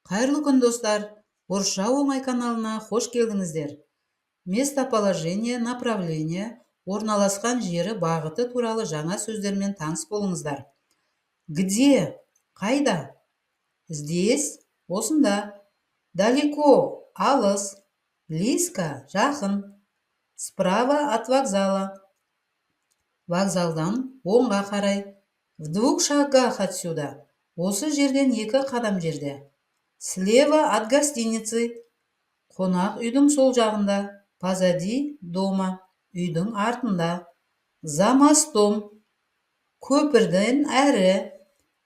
Қайырлы күн, достар! Орысша оңай каналына қош келдіңіздер. Местоположение, направление, орналасқан жері, бағыты туралы жаңа сөздермен таныс болыңыздар. Где? Қайда? Здесь? Осында. Далеко? Алыс. Близко? Жақын. Справа от вокзала. Вокзалдан оңға қарай. В 2 шагах отсюда. Осы жерден 2 қадам жерде. Слева от гостиницы. Қонақ үйдің сол жағында. Позади дома. Үйдің артында. За мостом. Көпірден әрі.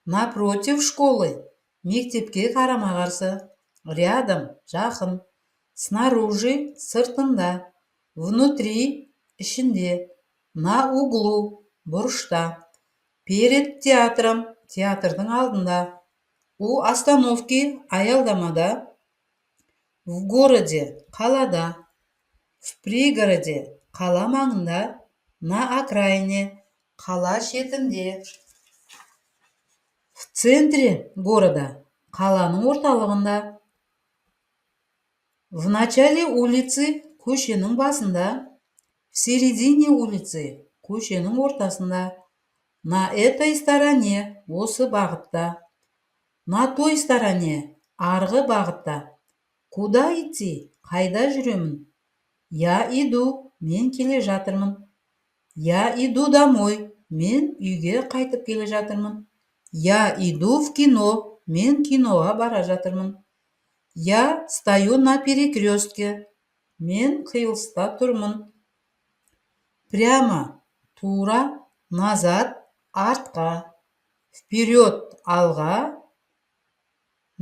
Напротив школы. Мектепке қарама-қарсы. Рядом. Жақын. Снаружи. Сыртында. Внутри. Ішінде. На углу. Бұрышта. Перед театром. Театрдың алдында. У остановки, аялдамада. В городе, қалада. В пригороде, қала маңында. На окраине, қала шетінде. В центре города, қаланың орталығында. В начале улицы, көшенің басында. В середине улицы, көшенің ортасында. На этой стороне, осы бағытта. На той стороне, арғы бағытта. Куда идти? Қайда жүремін? Я иду, мен келе жатырмын. Я иду домой, мен үйге қайтып келе жатырмын. Я иду в кино, мен киноға бара жатырмын. Я стою на перекрестке, мен қиылыста тұрмын. Прямо, тура, назад, артқа. Вперед, алға,